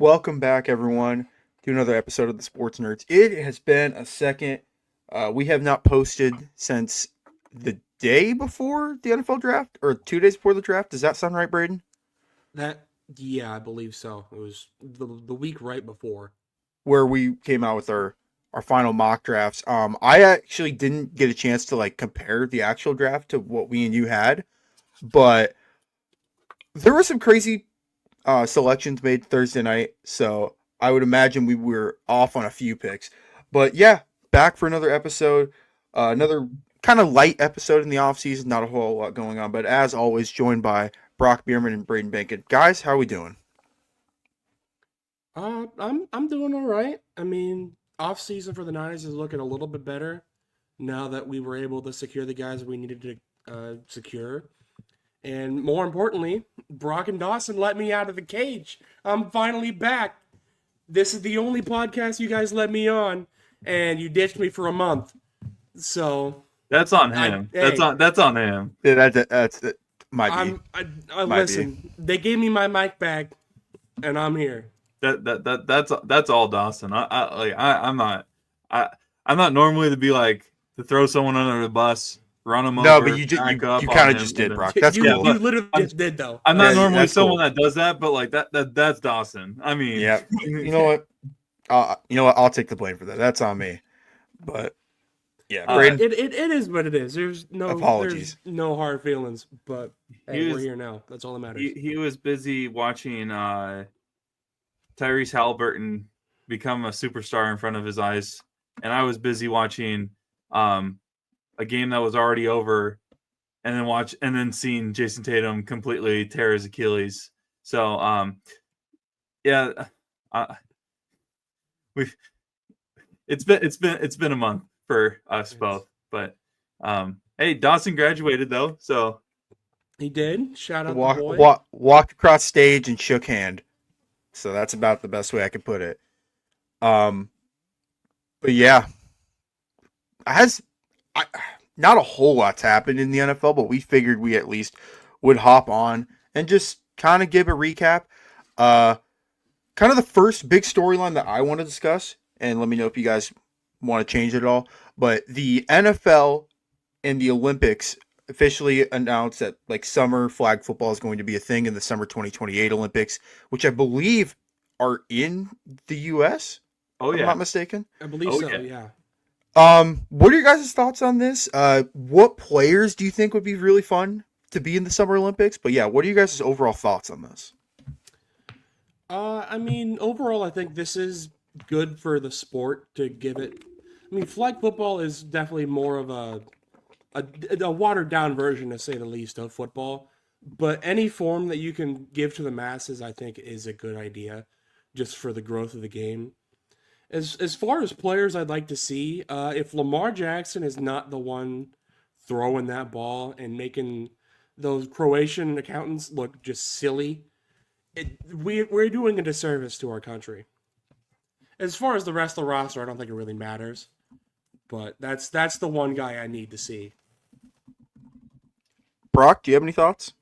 Welcome back, everyone, to another episode of the Sports Nerds. It has been a second. We have not posted since the day before the NFL draft, or 2 days before the draft. Does that sound right, Braden? Yeah, I believe so. It was the week right before. Where we came out with our final mock drafts. I actually didn't get a chance to compare the actual draft to what we and you had, but there were some crazy selections made Thursday night, so I would imagine we were off on a few picks. But yeah, back for another episode, another kind of light episode in the off season. Not a whole lot going on, but as always, joined by Brock Bierman and Braden Bacon. Guys, how are we doing? I'm doing all right. I mean, off season for the Niners is looking a little bit better now that we were able to secure the guys we needed to secure. And more importantly, Brock and Dawson let me out of the cage. I'm finally back. This is the only podcast you guys let me on, and you ditched me for a month. So that's on him. That's on him. Yeah, that's might be. Listen. They gave me my mic back, and I'm here. That's all Dawson. I'm not normally to throw someone under the bus, run them over. No, but you kind of just did, Brock. That's cool. You literally just did, though. I'm not normally someone that does that, but that's Dawson. I mean, yeah. You know what? I'll take the blame for that. That's on me. But yeah, it is what it is. There's no apologies. There's no hard feelings. But we're here now. That's all that matters. He was busy watching Tyrese Halliburton become a superstar in front of his eyes, and I was busy watching a game that was already over, and then seeing Jason Tatum completely tear his Achilles. So it's been a month for us both, but hey, Dawson graduated though, so he did. Shout out the boy. Walked across stage and shook hand. So that's about the best way I could put it. But yeah, not a whole lot's happened in the NFL, but we figured we at least would hop on and just kind of give a recap. Kind of the first big storyline that I want to discuss, and let me know if you guys want to change it at all. But the NFL and the Olympics officially announced that summer flag football is going to be a thing in the summer 2028 Olympics, which I believe are in the U.S. Oh, yeah. If I'm not mistaken. I believe so, yeah. What are your guys' thoughts on this? What players do you think would be really fun to be in the Summer Olympics? But yeah, what are you guys' overall thoughts on this? I mean, overall, I think this is good for the sport to give it. I mean, flag football is definitely more of a watered down version, to say the least, of football. But any form that you can give to the masses, I think, is a good idea, just for the growth of the game. As far as players I'd like to see, if Lamar Jackson is not the one throwing that ball and making those Croatian accountants look just silly, we're doing a disservice to our country. As far as the rest of the roster, I don't think it really matters. But that's the one guy I need to see. Brock, do you have any thoughts?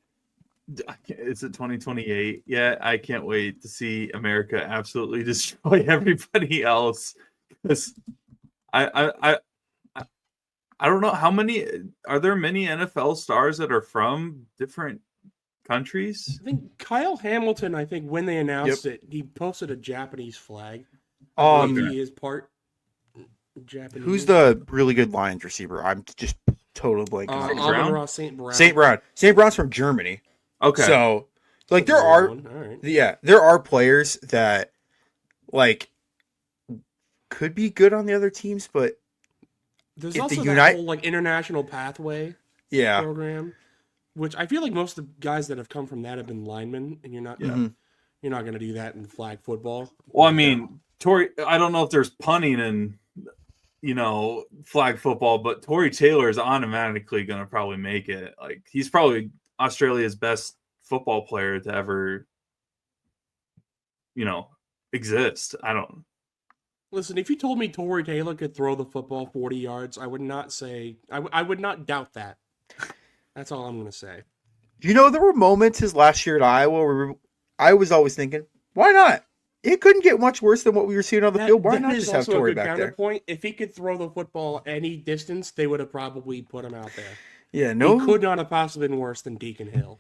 It's a 2028. Yeah, I can't wait to see America absolutely destroy everybody else. Because I don't know how many are there many NFL stars that are from different countries. I think Kyle Hamilton. I think when they announced it, he posted a Japanese flag. He is part Japanese. Who's the really good Lions receiver? I'm just totally blanking. Amon-Ra St. Brown. St. Brown's from Germany. Okay. So, there are players that could be good on the other teams, but there's also that whole international pathway program, which I feel like most of the guys that have come from that have been linemen, and you're not going to do that in flag football. Well, I mean, I don't know if there's punting in flag football, but Tory Taylor is automatically going to probably make it. He's probably Australia's best football player to ever, exist. I don't. Listen, if you told me Tory Taylor could throw the football 40 yards, I would not say. I would not doubt that. That's all I'm going to say. There were moments his last year at Iowa where I was always thinking, why not? it couldn't get much worse than what we were seeing on the field. Why That not is just have also a Torrey good back there? counterpoint. If he could throw the football any distance, they would have probably put him out there. Yeah, He no. could not have possibly been worse than Deacon Hill.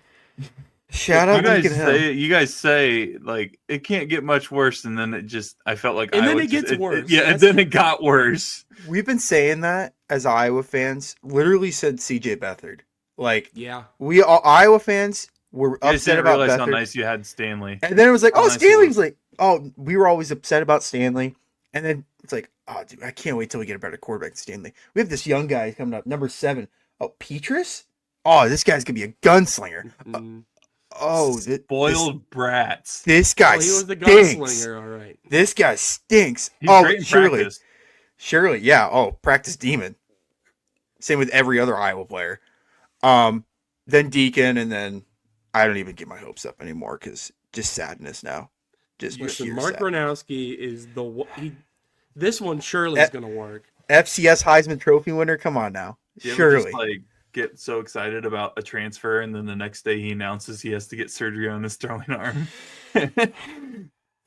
Shout You out guys Deacon Hill. say like it can't get much worse, and then I felt like And then Iowa it gets worse. yeah, and then it got worse. We've been saying that as Iowa fans, literally since CJ Beathard. Like, Yeah. we all Iowa fans were You guys upset didn't about realize Beathard. how nice you had Stanley. And then it was like, How oh, nice it Stanley was. was like, oh, we were always upset about Stanley. And then it's like, oh, dude, I can't wait till we get a better quarterback than Stanley. We have this young guy coming up, number 7. Oh, Petrus? Oh, this guy's going to be a gunslinger. Mm. Oh, Spoiled brats. this guy Oh, he was the stinks. gunslinger, all right. This guy stinks. He's oh, great in surely. practice. Surely, yeah. Oh, practice demon. Same with every other Iowa player. Then Deacon, and then I don't even get my hopes up anymore because just sadness now. Just Listen, sheer Mark sadness. Bronowski is this one surely is going to work. FCS Heisman Trophy winner. Come on now. Do you ever Surely. just like get so excited about a transfer, and then the next day he announces he has to get surgery on his throwing arm?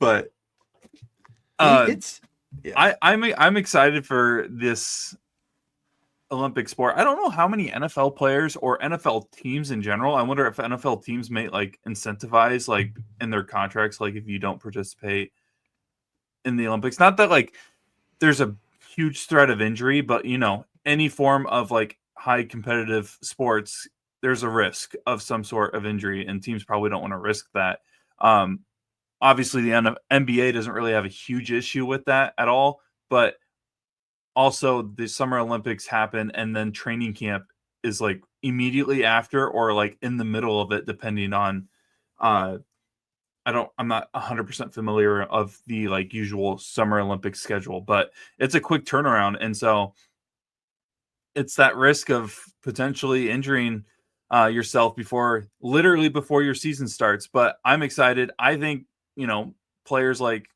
But It's I'm excited for this Olympic sport. I don't know how many NFL players or NFL teams in general. I wonder if NFL teams may like incentivize like in their contracts, like if you don't participate in the Olympics. Not that like there's a huge threat of injury, but you know, any form of like high competitive sports, there's a risk of some sort of injury, and teams probably don't want to risk that. Obviously, the NBA doesn't really have a huge issue with that at all, but also the Summer Olympics happen, and then training camp is like immediately after or like in the middle of it, depending on. I'm not 100% familiar of the like usual Summer Olympics schedule, but it's a quick turnaround, and so it's that risk of potentially injuring yourself literally before your season starts. But I'm excited. I think, you know, players like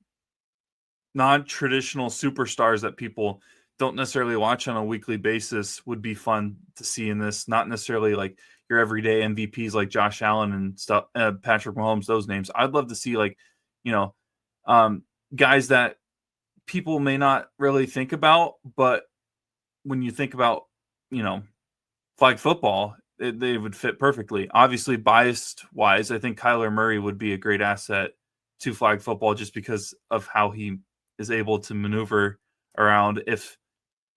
non-traditional superstars that people don't necessarily watch on a weekly basis would be fun to see in this. Not necessarily like your everyday MVPs like Josh Allen and stuff, Patrick Mahomes, those names. I'd love to see like, you know, guys that people may not really think about, but when you think about, you know, flag football, they would fit perfectly. Obviously, biased wise, I think Kyler Murray would be a great asset to flag football just because of how he is able to maneuver around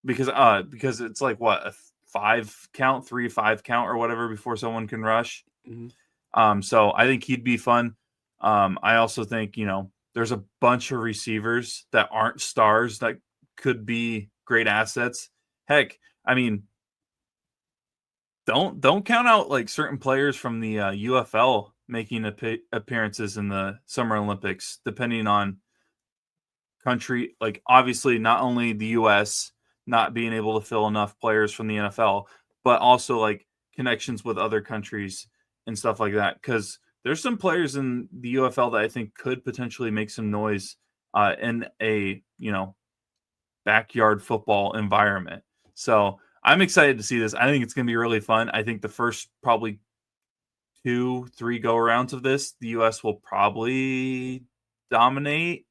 because it's like what a 3-5 count or whatever before someone can rush. Mhm. So I think he'd be fun. I also think, you know, there's a bunch of receivers that aren't stars that could be great assets. Heck, I mean, don't count out like certain players from the UFL making appearances in the Summer Olympics, depending on country. Like obviously, not only the U.S. not being able to fill enough players from the NFL, but also like connections with other countries and stuff like that. Because there's some players in the UFL that I think could potentially make some noise in a, you know, backyard football environment. So I'm excited to see this. I think it's going to be really fun. I think the first probably 2-3 go arounds of this, the U.S. will probably dominate.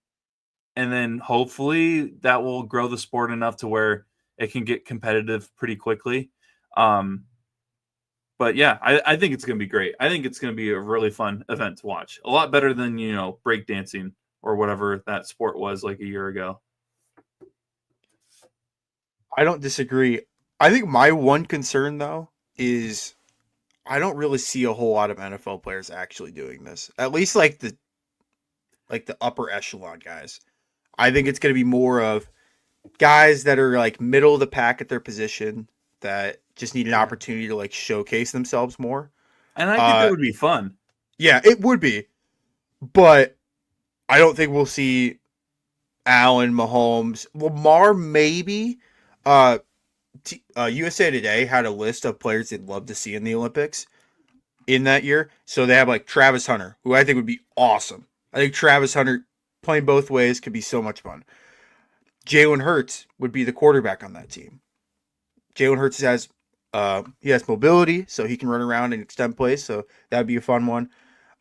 And then hopefully that will grow the sport enough to where it can get competitive pretty quickly. But yeah, I think it's going to be great. I think it's going to be a really fun event to watch. A lot better than, you know, breakdancing or whatever that sport was like a year ago. I don't disagree. I think my one concern though is I don't really see a whole lot of NFL players actually doing this. At least like the upper echelon guys. I think it's going to be more of guys that are like middle of the pack at their position that just need an opportunity to like showcase themselves more. And I think that would be fun. Yeah, it would be. But I don't think we'll see Allen, Mahomes, Lamar maybe. USA Today had a list of players they'd love to see in the Olympics in that year. So they have like Travis Hunter, who I think would be awesome. I think Travis Hunter playing both ways could be so much fun. Jalen Hurts would be the quarterback on that team. Jalen Hurts has mobility, so he can run around and extend plays. So that'd be a fun one.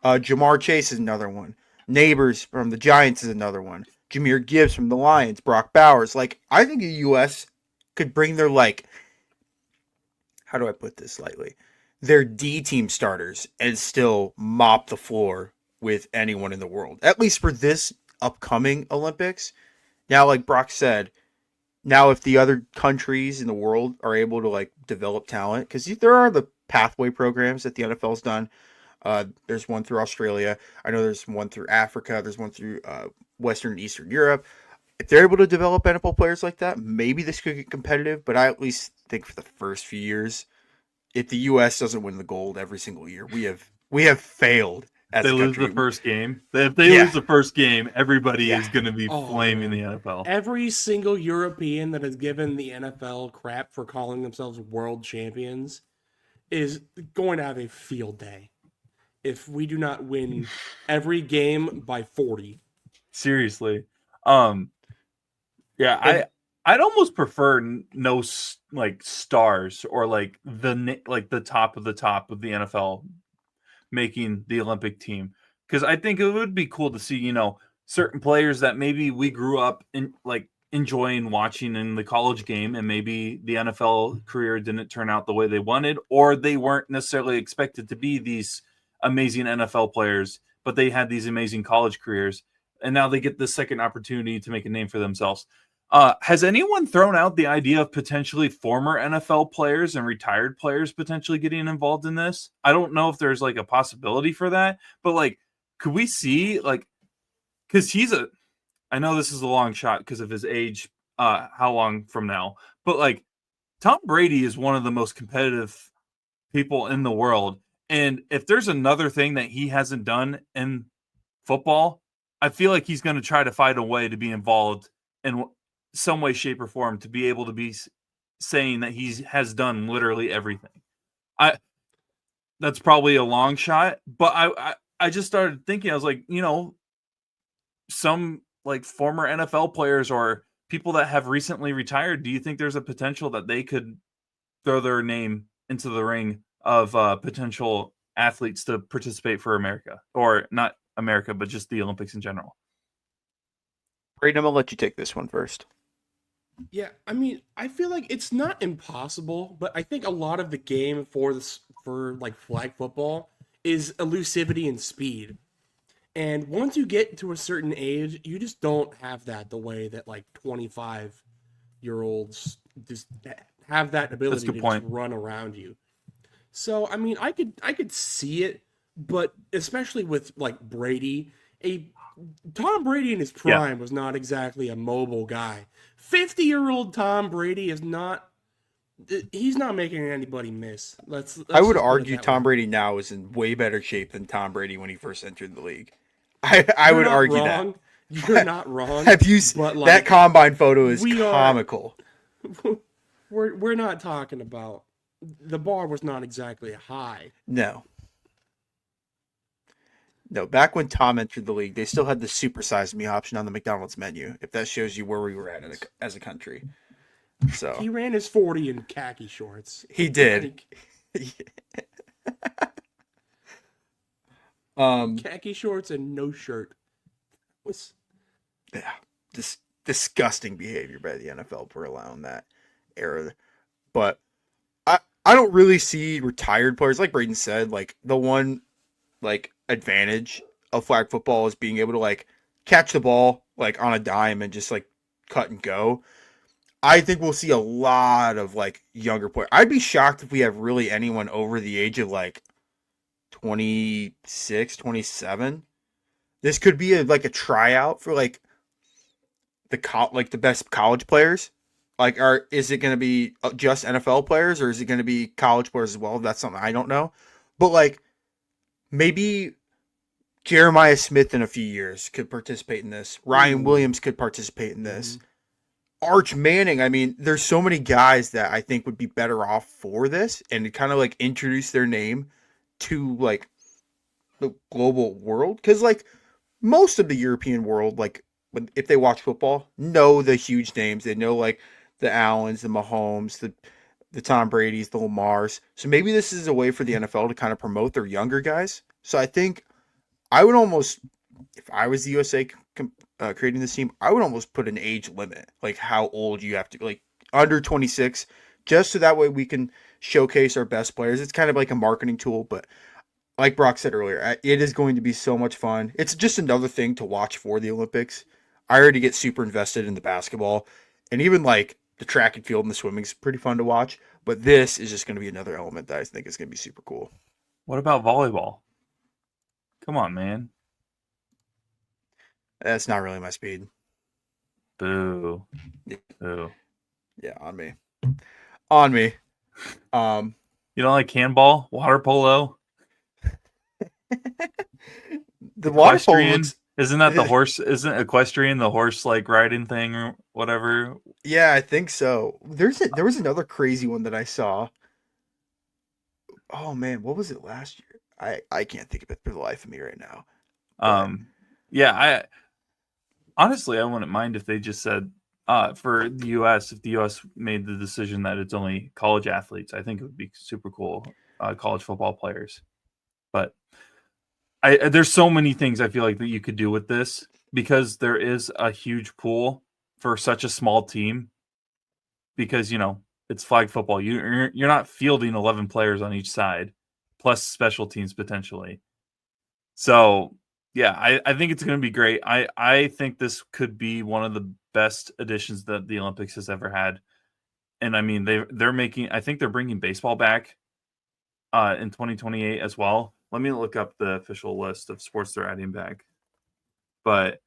Jamar Chase is another one. Neighbors from the Giants is another one. Jameer Gibbs from the Lions, Brock Bowers. Like, I think the U.S. could bring their, like, how do I put this lightly? Their D team starters and still mop the floor with anyone in the world, at least for this upcoming Olympics. Now, like Brock said, now if the other countries in the world are able to like develop talent, because there are the pathway programs that the NFL's done. There's one through Australia. I know there's one through Africa. There's one through Western and Eastern Europe. If they're able to develop NFL players like that, maybe this could get competitive. But I at least think for the first few years, if the U.S. doesn't win the gold every single year, we have failed as They a lose country. the first game. If they Yeah. lose the first game, everybody Yeah. is going to be Oh, flaming the man. NFL. Every single European that has given the NFL crap for calling themselves world champions is going to have a field day if we do not win every game by 40. Seriously. Yeah, I'd almost prefer no like stars or like the top of the NFL making the Olympic team, because I think it would be cool to see, certain players that maybe we grew up in like enjoying watching in the college game, and maybe the NFL career didn't turn out the way they wanted, or they weren't necessarily expected to be these amazing NFL players, but they had these amazing college careers, and now they get the second opportunity to make a name for themselves. Has anyone thrown out the idea of potentially former NFL players and retired players potentially getting involved in this? I don't know if there's like a possibility for that, but like, could we see like, because I know this is a long shot because of his age, how long from now, but like Tom Brady is one of the most competitive people in the world. And if there's another thing that he hasn't done in football, I feel like he's going to try to find a way to be involved in some way, shape, or form, to be able to be saying that he has done literally everything. That's probably a long shot, but I just started thinking, I was like, some like former NFL players or people that have recently retired, do you think there's a potential that they could throw their name into the ring of potential athletes to participate for America, or not America, but just the Olympics in general? Braden, I'm gonna let you take this one first. Yeah, I mean, I feel like it's not impossible, but I think a lot of the game for like flag football is elusivity and speed. And once you get to a certain age, you just don't have that the way that like 25-year-olds just have that ability good to point. just run around you. So, I mean, I could see it, but especially with like Brady, Tom Brady in his prime was not exactly a mobile guy. 50-year-old Tom Brady is not. He's not making anybody miss. Let's I would just put it argue that Tom way. Brady now is in way better shape than Tom Brady when he first entered the league. I You're would not argue wrong. You're not wrong. that. Have you seen but, that like, combine photo is we are- comical. We're not talking about the bar was not exactly high. No. No, back when Tom entered the league, they still had the supersize me option on the McDonald's menu, if that shows you where we were at as a country. So He ran his 40 in khaki shorts. he did. Khaki shorts and no shirt. Was Yeah, disgusting behavior by the NFL for allowing that era. But I don't really see retired players, like Braden said, like the one like advantage of flag football is being able to like catch the ball like on a dime and just like cut and go. I think we'll see a lot of like younger players. I'd be shocked if we have really anyone over the age of like 26, 27. This could be like a tryout for like the best college players. Like, is it going to be just NFL players, or is it going to be college players as well? That's something I don't know. But like, maybe Jeremiah Smith in a few years could participate in this. Ryan Williams could participate in this. Arch Manning. I mean, there's so many guys that I think would be better off for this and kind of like introduce their name to like the global world. Because like most of the European world, like if they watch football, know the huge names. They know like the Allens, the Mahomes, the Tom Brady's, the Lamars. So maybe this is a way for the NFL to kind of promote their younger guys. So I think I would almost if I was the USA creating this team, I would almost put an age limit, like how old you have to, like under 26, just so that way we can showcase our best players. It's kind of like a marketing tool, but like Brock said earlier, it is going to be so much fun. It's just another thing to watch for the Olympics. I already get super invested in the basketball, and even like the track and field and the swimming is pretty fun to watch. But this is just going to be another element that I think is going to be super cool. What about volleyball? Come on, man. That's not really my speed. Boo. Boo. Yeah, on me. On me. You don't like handball, water polo, The water polo equestrian? looks. Isn't that the horse? Isn't equestrian the horse like riding thing or whatever? Yeah, I think so. There was another crazy one that I saw. Oh man, what was it last year? I can't think of it for the life of me right now. Yeah, I honestly I wouldn't mind if they just said for the US, if the US made the decision that it's only college athletes. I think it would be super cool, college football players. But there's so many things I feel like that you could do with this because there is a huge pool for such a small team. Because it's flag football. You're not fielding 11 players on each side, plus special teams potentially. So yeah, I think it's going to be great. I think this could be one of the best additions that the Olympics has ever had. And I mean they're making. I think they're bringing baseball back in 2028 as well. Let me look up the official list of sports they're adding back. But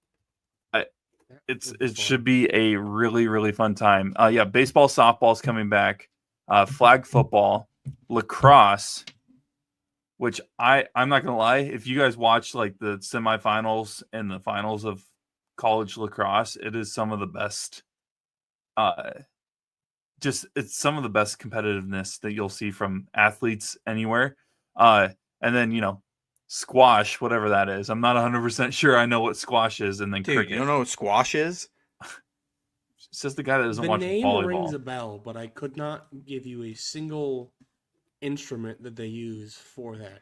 it should be a really, really fun time. Yeah, baseball, softball's coming back. Flag football, lacrosse, which I'm not gonna lie, if you guys watch like the semifinals and the finals of college lacrosse, it is some of the best. It's some of the best competitiveness that you'll see from athletes anywhere. And then squash, whatever that is. I'm not 100% sure I know what squash is. And then Dude, cricket. you don't know what squash is? It's just the guy that doesn't The watch name volleyball. rings a bell, but I could not give you a single instrument that they use for that.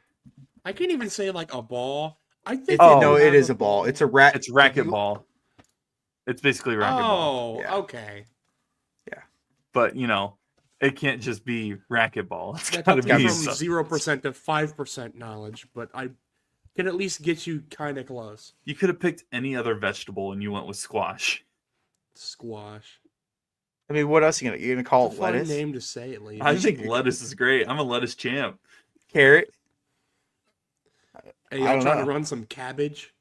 I can't even say like a ball. I think. No, they it have is a ball. It's a rat. It's racquetball. It's basically racquetball. Oh, Yeah. okay. Yeah. But it can't just be racquetball. It's That got to took me be from 0% to 5% knowledge, but I can at least get you kind of close. You could have picked any other vegetable and you went with squash. Squash. I mean, what else are you gonna call It's a it? fun Lettuce? name to say at least. I think lettuce is great. I'm a lettuce champ. Carrot? Hey, I y'all don't trying know. to run some cabbage?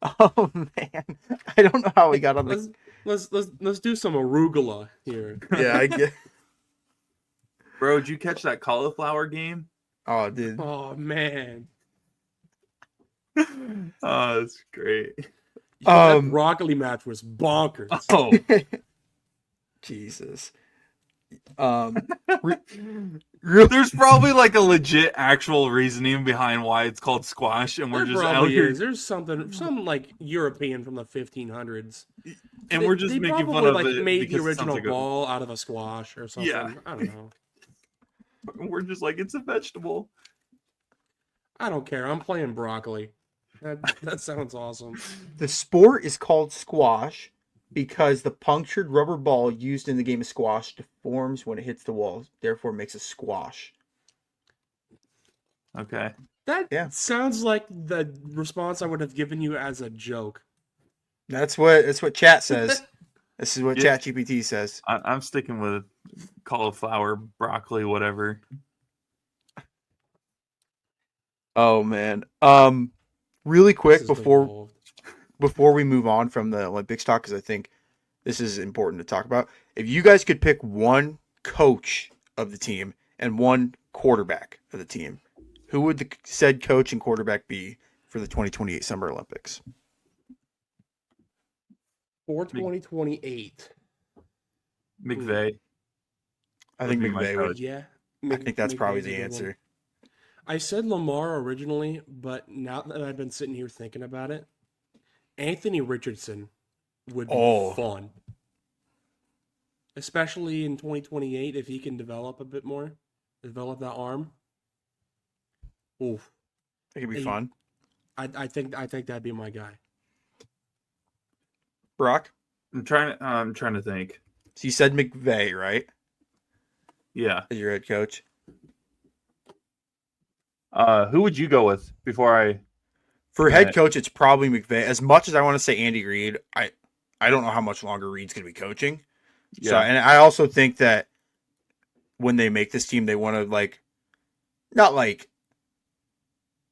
Oh man, I don't know how we got on the. Let's do some arugula here. Yeah, I get. Bro, did you catch that cauliflower game? Oh, dude. Oh man, Oh, that's great. that broccoli match was bonkers. Oh, Jesus. there's probably like a legit actual reasoning behind why it's called squash, and we're There just out probably here is. There's some like European from the 1500s, and we're just they making fun probably, of like, it made because the it sounds original like ball out of a squash or something. Yeah. I don't know. we're just like it's a vegetable. I don't care. I'm playing broccoli. That sounds awesome. The sport is called squash because the punctured rubber ball used in the game of squash deforms when it hits the wall, therefore makes a squash. Okay. That sounds like the response I would have given you as a joke. That's what chat says. This is what Yeah. ChatGPT says. I'm sticking with cauliflower, broccoli, whatever. Oh man. Really quick This is before devolved. before we move on from the Olympics talk, because I think this is important to talk about. If you guys could pick one coach of the team and one quarterback of the team, who would the said coach and quarterback be for the 2028 Summer Olympics? For 2028. McVay. I think Would be my McVay would. coach. Yeah. I think that's probably McVay's a the good answer. one. I said Lamar originally, but now that I've been sitting here thinking about it, Anthony Richardson would be fun. Especially in 2028 if he can develop a bit more, develop that arm. Oof. That could be He- fun. I think that'd be my guy. Brock, I'm trying to think. so you said McVay, right? Yeah. As your head coach. Who would you go with before I? For head Right. coach, it's probably McVay. As much as I want to say Andy Reid, I don't know how much longer Reid's going to be coaching. So, Yeah. and I also think that when they make this team, they want to not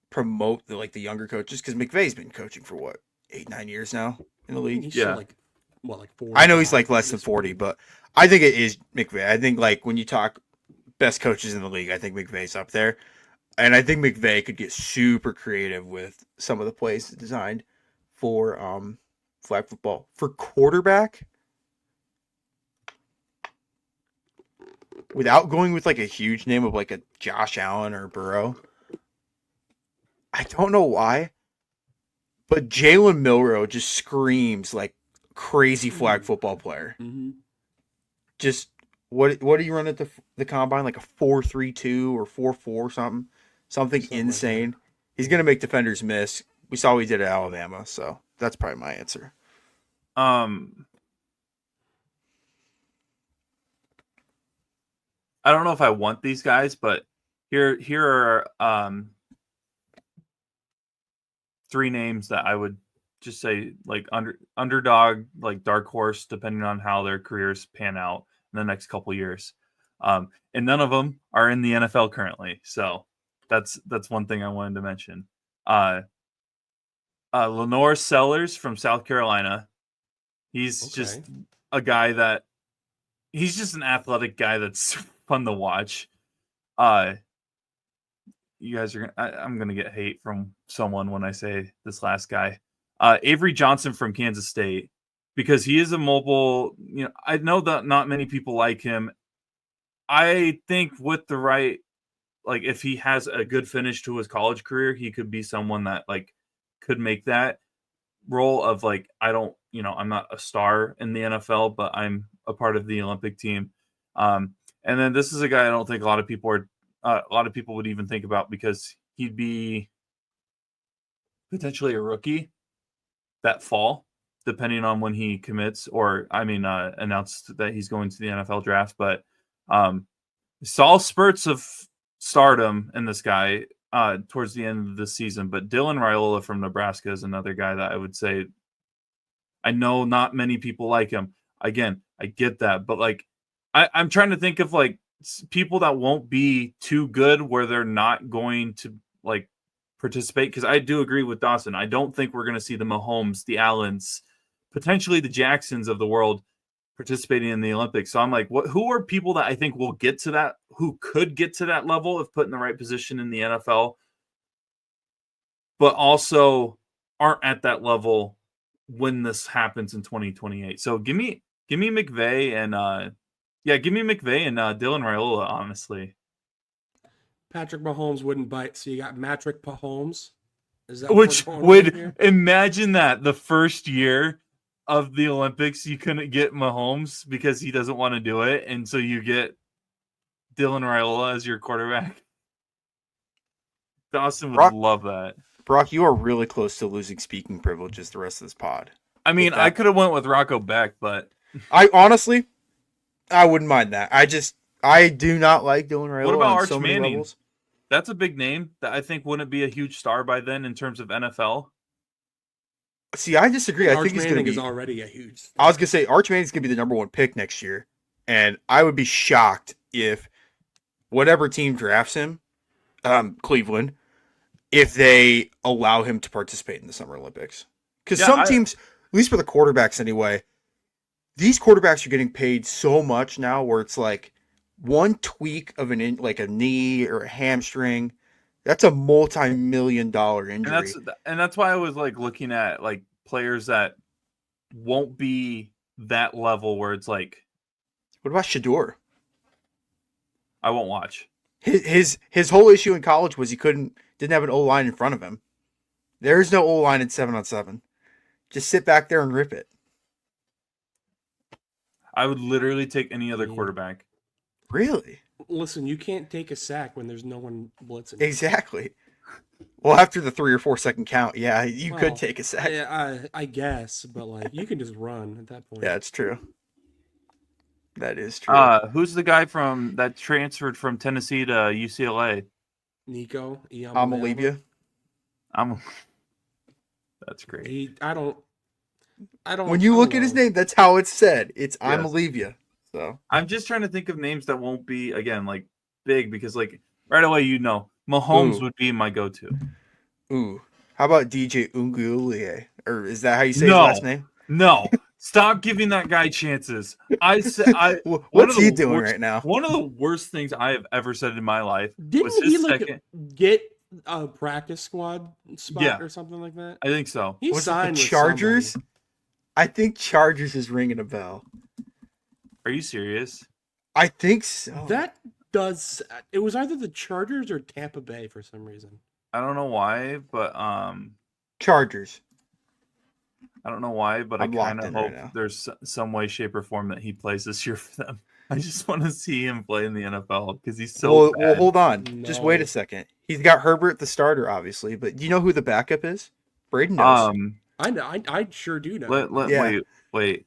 promote the younger coaches, because McVay's been coaching for what, 8-9 years now in the league. He's Yeah. still like 40. I know he's less than 40, but I think it is McVay. I think when you talk best coaches in the league, I think McVay's up there. And I think McVay could get super creative with some of the plays designed for flag football. For quarterback, without going with a huge name of a Josh Allen or Burrow, I don't know why, but Jalen Milroe just screams like crazy flag football player. Mm-hmm. Just what do you run at the combine, like a 4.32 or 4.4 something Something like insane? He's gonna make defenders miss. We saw what he did at Alabama, so that's probably my answer. I don't know if I want these guys, but here are three names that I would just say underdog, dark horse, depending on how their careers pan out in the next couple years. And none of them are in the NFL currently, so that's one thing I wanted to mention. Lenore Sellers from South Carolina. He's just a guy that he's just an athletic guy that's fun to watch. You guys are I'm gonna get hate from someone when I say this last guy. Avery Johnson from Kansas State, because he is a mobile. I know that not many people like him. I think with the right, if he has a good finish to his college career, he could be someone that could make that role of I'm not a star in the NFL, but I'm a part of the Olympic team. And then this is a guy I don't think a lot of people would even think about, because he'd be potentially a rookie that fall, depending on when he commits or announced that he's going to the NFL draft. But saw spurts of stardom in this guy towards the end of the season. But Dylan Raiola from Nebraska is another guy that I would say, I know not many people like him. Again, I get that, but I'm trying to think of people that won't be too good where they're not going to participate. Because I do agree with Dawson. I don't think we're going to see the Mahomes, the Allens, potentially the Jacksons of the world participating in the Olympics. So I'm who are people that I think will get to that, who could get to that level if put in the right position in the NFL, but also aren't at that level when this happens in 2028. So give me McVay and give me McVay and Dylan Raiola, honestly. Patrick Mahomes wouldn't bite, so you got Matrick Mahomes. Is that Which what we're going with would here? imagine that the first year of the Olympics you couldn't get Mahomes because he doesn't want to do it, and so you get Dylan Raiola as your quarterback. Dawson would love that. Brock, you are really close to losing speaking privileges the rest of this pod. I mean, I could have went with Rocco Beck, but I honestly, I wouldn't mind that. I do not like Dylan Raiola. What about on Arch so many Manning? levels. That's a big name that I think wouldn't be a huge star by then in terms of NFL. See, I disagree. I Arch think he's going to Manning be. is already a huge. I was going to say Arch Manning's going to be the number one pick next year, and I would be shocked if whatever team drafts him, Cleveland, if they allow him to participate in the Summer Olympics. Because some teams, at least for the quarterbacks anyway, these quarterbacks are getting paid so much now where it's one tweak of a knee or a hamstring, that's a multi-million-dollar injury. And that's why I was looking at players that won't be that level where it's What about Shador? I won't watch. His whole issue in college was he didn't have an O-line in front of him. There's no O-line in 7-on-7. Just sit back there and rip it. I would literally take any other quarterback. Really? Listen, you can't take a sack when there's no one blitzing. Exactly. Well, after the 3 or 4 second count, yeah, you Well, could take a sack. I guess, but like you can just run at that point. Yeah, it's true. That is true. Who's the guy from that transferred from Tennessee to UCLA? Nico, I'm Olivia. That's great. I don't. When you I look don't at his know. name, that's how it's said. It's I'm Yes. Olivia. So I'm just trying to think of names that won't be again like big because like right away Mahomes Ooh. would be my go-to. ooh, how about DJ Ungulie? Or is that how you say No. his last name? No, stop giving that guy chances. What's he doing right now? One of the worst things I have ever said in my life was Didn't his he like second. get a practice squad spot Yeah. or something like that? I think so. He Was it the signed with Chargers? somebody. I think Chargers is ringing a bell. Are you serious? I think so. That it was either the Chargers or Tampa Bay for some reason. I don't know why, but Chargers. I don't know why, but I'm I kind locked of in right hope now. there's some way, shape, or form that he plays this year for them. I just want to see him play in the NFL because he's so well, bad. hold on. Just wait No. a second. He's got Herbert the starter, obviously, but do you know who the backup is? Braden knows. I know. I sure do know. Yeah. Wait.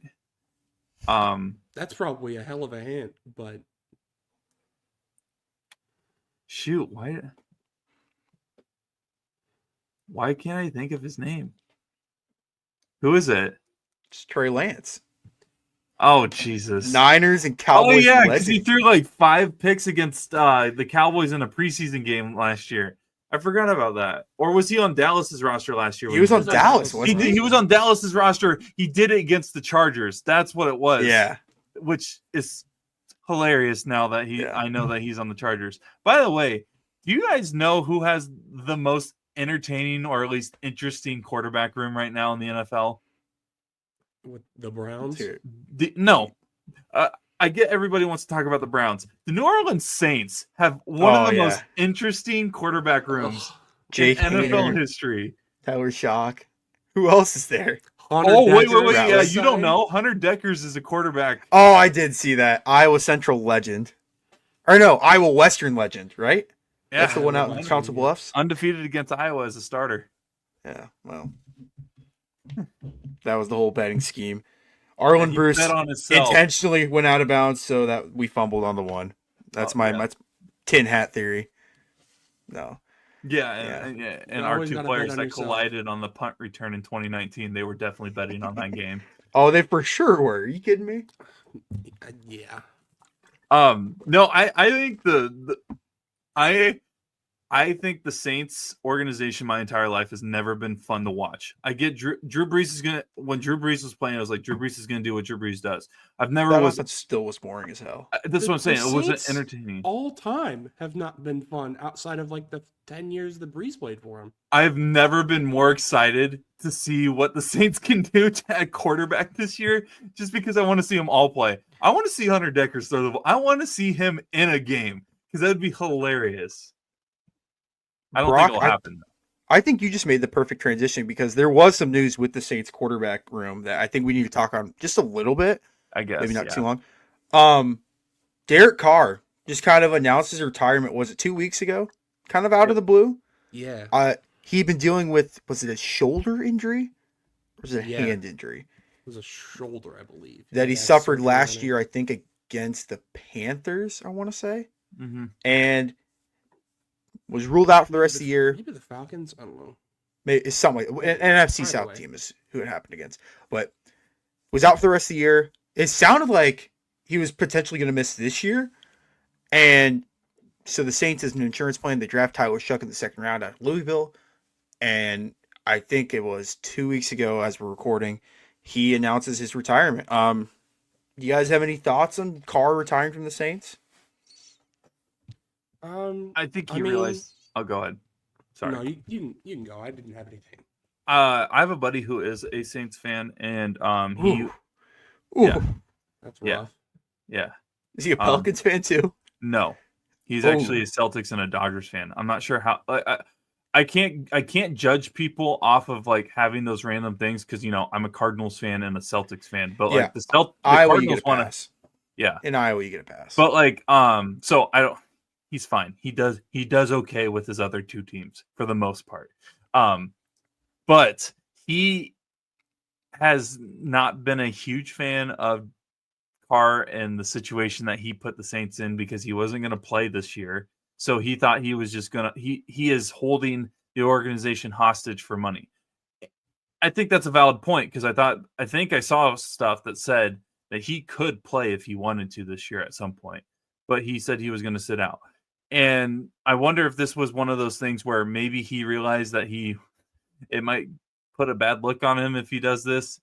That's probably a hell of a hint, but Shoot, why can't I think of his name? Who is it? It's Trey Lance. Oh, Jesus. Niners and Oh, Cowboys. yeah, because he legend. threw like 5 picks against the Cowboys in a preseason game last year. I forgot about that. Or was he on Dallas's roster last year? He was on was on Dallas, Dallas. wasn't he? He was on Dallas's roster. He did it against the Chargers. That's what it was. Yeah. Which is hilarious now that Yeah. I know that he's on the Chargers. By the way, do you guys know who has the most entertaining or at least interesting quarterback room right now in the NFL? with the Browns. Dude. No. I get everybody wants to talk about the Browns. The New Orleans Saints have one of the Oh, most interesting quarterback rooms Ugh. Jake in NFL Hader, history. Tyler Shock. Who else is there? Hunter Oh, wait. Decker Yeah, Rouse. you don't know. Hunter Deckers is a quarterback. Oh, I did see that. Iowa Central legend. Or no, Iowa Western legend, right? Yeah, That's the one out in Western, Council yeah. Bluffs. undefeated against Iowa as a starter. Yeah, well. That was the whole betting scheme. Arlen He Bruce bet on himself. intentionally went out of bounds so that we fumbled on the one. That's my tin hat theory. No. And our always two gotta players bet on that yourself. collided on the punt return in 2019, they were definitely betting on that game. Oh, they for sure were. Are you kidding me? Yeah. No, I think I think the Saints organization my entire life has never been fun to watch. I get Drew Brees is gonna when Drew Brees was playing, I was like, Drew Brees is gonna do what Drew Brees does. I've never That was offense still was boring as hell. that's what I'm saying. The It wasn't Saints entertaining. All time have not been fun outside of like the 10 years that Breeze played for him. I've never been more excited to see what the Saints can do at quarterback this year, just because I want to see them all play. I want to see Hunter Deckers throw the ball. I want to see him in a game because that would be hilarious. I don't Brock, think it'll happen. I think you just made the perfect transition because there was some news with the Saints quarterback room that I think we need to talk on just a little bit. I guess Maybe not too long. Derek Carr just kind of announced his retirement. Was it 2 weeks ago? Kind of out of the blue. Yeah. He'd been dealing with, was it a shoulder injury? Or was it a Yeah. hand injury? It was a shoulder, I believe. That he had suffered surgery last on it. year, I think, against the Panthers, I want to say. Mm-hmm. And was ruled out for the rest of the year. Maybe the Falcons? I don't know. Maybe it's something like an NFC Either South way. team is who it happened against. But was out for the rest of the year. It sounded like he was potentially going to miss this year. And so the Saints, as an insurance plan, they draft Tyler Shuck in the second round out of Louisville. And I think it was 2 weeks ago, as we're recording, he announces his retirement. Do you guys have any thoughts on Carr retiring from the Saints? I think he I mean- realized. Oh, go ahead. Sorry. No, you can go. I didn't have anything. I have a buddy who is a Saints fan, and he Ooh. Yeah. That's Yeah. rough. yeah Is he a Pelicans fan too? no, he's Oh. actually a Celtics and a Dodgers fan. I'm not sure how. I can't judge people off of like having those random things because I'm a Cardinals fan and a Celtics fan, but Yeah. like the Iowa, you Cardinals get a want to pass. yeah. In Iowa, you get a pass. But like so I don't. he's fine. He does okay with his other two teams for the most part. But he has not been a huge fan of Carr and the situation that he put the Saints in because he wasn't going to play this year. So he thought he was just going to he is holding the organization hostage for money. I think that's a valid point because I think I saw stuff that said that he could play if he wanted to this year at some point, but he said he was going to sit out. And I wonder if this was one of those things where maybe he realized that it might put a bad look on him if he does this.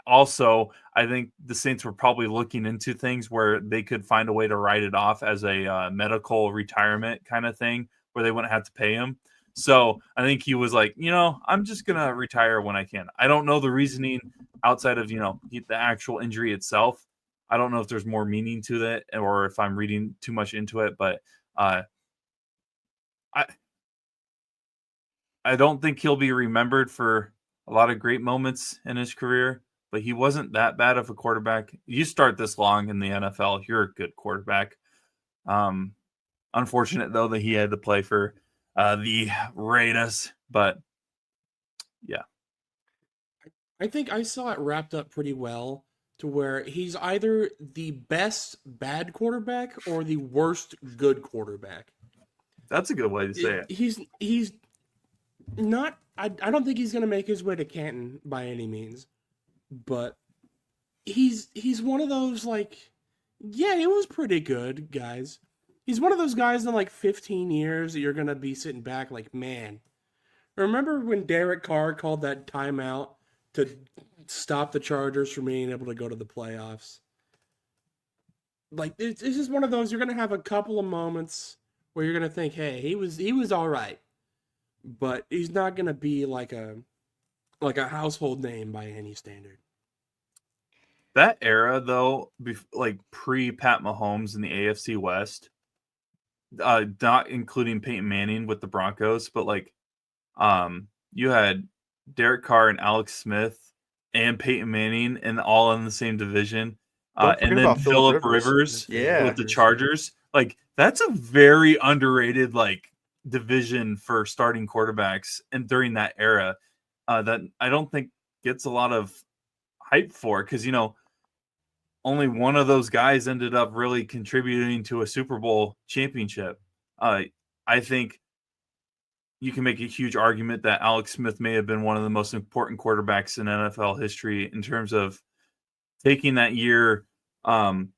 Also, I think the Saints were probably looking into things where they could find a way to write it off as a medical retirement kind of thing where they wouldn't have to pay him. So I think he was like, I'm just going to retire when I can. I don't know the reasoning outside of, the actual injury itself. I don't know if there's more meaning to that or if I'm reading too much into it, but I don't think he'll be remembered for a lot of great moments in his career, but he wasn't that bad of a quarterback. You start this long in the NFL, you're a good quarterback. Unfortunate, though, that he had to play for the Raiders, but yeah. I think I saw it wrapped up pretty well to where he's either the best bad quarterback or the worst good quarterback. That's a good way to say it. He's not. I don't think he's going to make his way to Canton by any means, but he's one of those yeah, it was pretty good, guys. He's one of those guys in 15 years that you're going to be sitting back man. Remember when Derek Carr called that timeout to stop the Chargers from being able to go to the playoffs? It's just one of those, you're going to have a couple of moments where you're going to think, hey, he was all right. But he's not going to be like a household name by any standard. That era, though, pre-Pat Mahomes in the AFC West, not including Peyton Manning with the Broncos, but you had Derek Carr and Alex Smith and Peyton Manning and all in the same division. And then Phillip Rivers with the Chargers. That's a very underrated division for starting quarterbacks and during that era that I don't think gets a lot of hype for because only one of those guys ended up really contributing to a Super Bowl championship. I think you can make a huge argument that Alex Smith may have been one of the most important quarterbacks in NFL history in terms of taking that year. Mahomes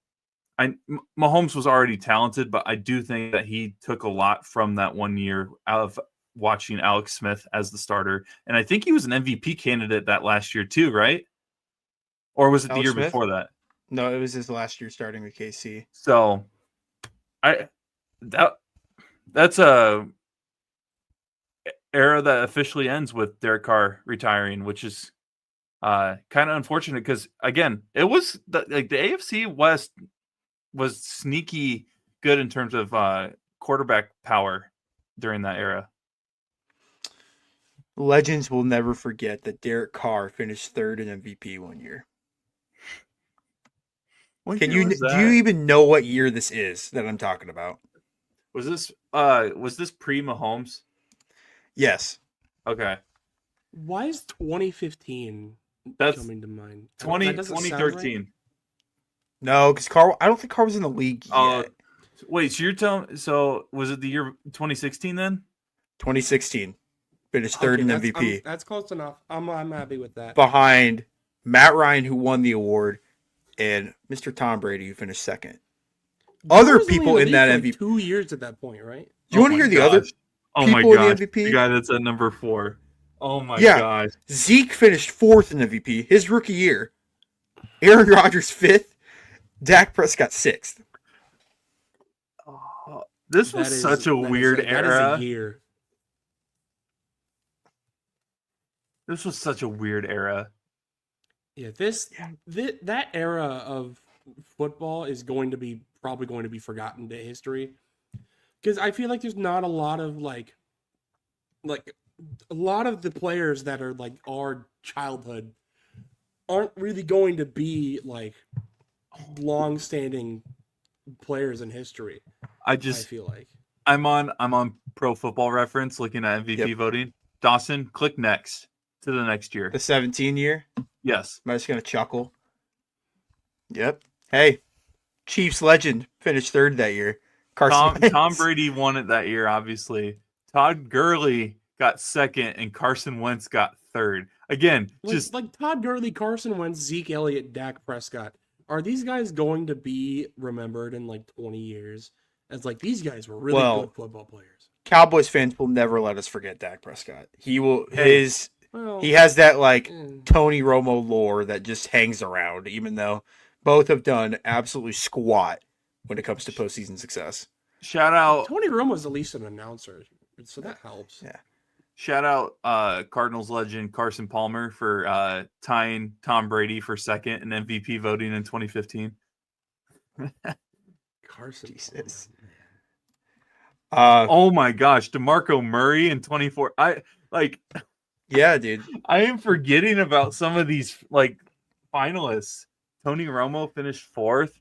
was already talented, but I do think that he took a lot from that 1 year out of watching Alex Smith as the starter. And I think he was an MVP candidate that last year too, right? Or was it the year before that? No, it was his last year starting with KC. So that's a era that officially ends with Derek Carr retiring, which is kind of unfortunate because again, it was the AFC West was sneaky good in terms of quarterback power during that era. Legends will never forget that Derek Carr finished third in MVP 1 year. Do you even know what year this is that I'm talking about? Was this pre-Mahomes? Yes. Okay. Why is 2015 coming to mind? 2013. Right? No, because I don't think Carr was in the league yet. Wait, so you're telling? So was it the year 2016 then? 2016. Finished third in MVP. That's close enough. I'm happy with that. Behind Matt Ryan, who won the award, and Mr. Tom Brady, who finished second. Other people in that MVP. 2 years at that point, right? Do you want to hear the other people in the MVP? The guy that's at number 4. Oh my gosh. Zeke finished fourth in MVP his rookie year. Aaron Rodgers fifth. Dak Prescott sixth. Oh, this was such a weird era. That is a year. This was such a weird era. Yeah, that era of football is probably going to be forgotten to history because I feel like there's not a lot of a lot of the players that are our childhood aren't really going to be long-standing players in history. I I just feel like. I'm on Pro Football Reference looking at MVP Yep. voting. Dawson, click next to the next year. The 17 year. Yes. I'm just gonna chuckle. Yep. Hey, Chiefs legend finished third that year. Carson Tom Wentz. Brady won it that year, obviously. Todd Gurley got second, and Carson Wentz got third. Again, just Like Todd Gurley, Carson Wentz, Zeke Elliott, Dak Prescott. Are these guys going to be remembered in like 20 years as like these guys were really Well, good football players? Cowboys fans will never let us forget Dak Prescott. He will Hey. Well, he has that like eh. Tony Romo lore that just hangs around, even though both have done absolutely squat when it comes to postseason success. shout out Tony Romo's at least an announcer, so that helps. Yeah. shout out Cardinals legend Carson Palmer for tying Tom Brady for second in MVP voting in 2015. Carson. Jesus. Palmer. Oh my gosh, DeMarco Murray in 24. Yeah, dude. I am forgetting about some of these like finalists. Tony Romo finished fourth.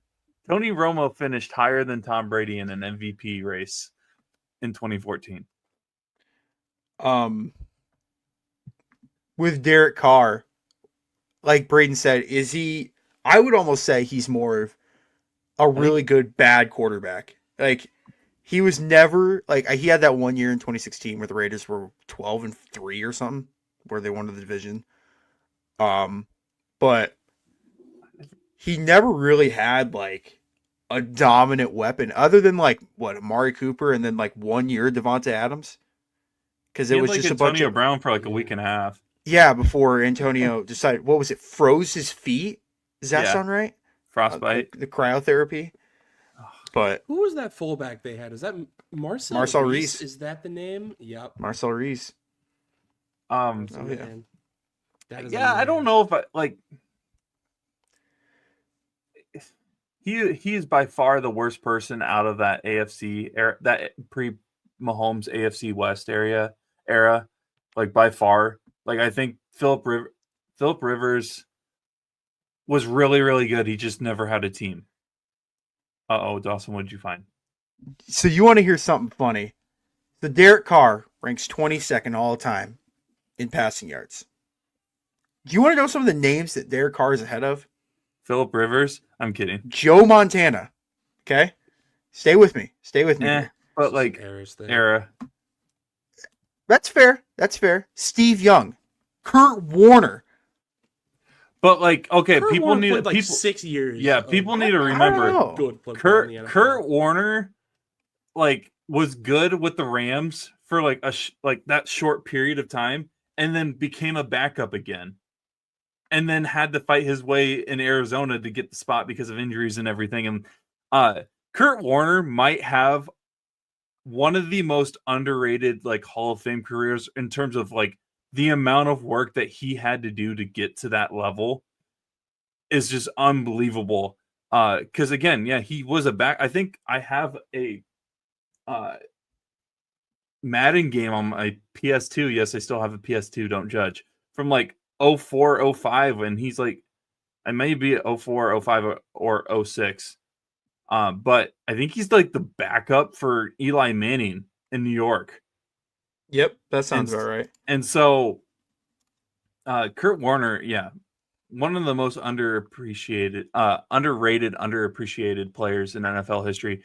Tony Romo finished higher than Tom Brady in an MVP race in 2014. With Derek Carr, like Braden said, is he? I would almost say he's more of a really good bad quarterback. Like he was never like he had that one year in 2016 where the Raiders were 12-3 or something, where they won the division. But he never really had like a dominant weapon other than like what Amari Cooper and then like 1 year Devonta Adams. Because He it had, was like just a bunch Antonio of Brown for like a week and a half. yeah before Antonio decided what was it froze his feet. Does that Yeah. sound right? Frostbite. The cryotherapy. But Who was that fullback they had? Is that Marcel? Marcel Reese. Is that the name? Yep. Marcel Reese. Um, Oh, yeah. Man. That is a yeah, I man. don't know if I like. He is by far the worst person out of that AFC era, that pre Mahomes AFC West era, like by far. Like I think Philip Rivers was really really good. He just never had a team. Dawson, what did you find? So you want to hear something funny? So Derek Carr ranks 22nd all time in passing yards. Do you want to know some of the names that Derek Carr is ahead of? Philip Rivers? I'm kidding. Joe Montana. Okay? Stay with me. Stay with me. Eh, here. but It's just like an errors thing. era. That's fair. That's fair. Steve Young. Kurt Warner. But like, okay, Kurt people Warner need played like people. 6 years. Yeah, of people need to I don't remember know. good football in the NFL. Kurt Warner, like, was good with the Rams for like like that short period of time, and then became a backup again, and then had to fight his way in Arizona to get the spot because of injuries and everything. And Kurt Warner might have one of the most underrated like Hall of Fame careers in terms of like the amount of work that he had to do to get to that level is just unbelievable. Because again, yeah, he was a back. I think I have a Madden game on my PS2. Yes, I still have a PS2. Don't judge. From like 04, 05, and he's like, I may be 04, 05, or 06. But I think he's like the backup for Eli Manning in New York. Yep, that sounds about right. And so, Kurt Warner, yeah, one of the most underrated, underappreciated players in NFL history.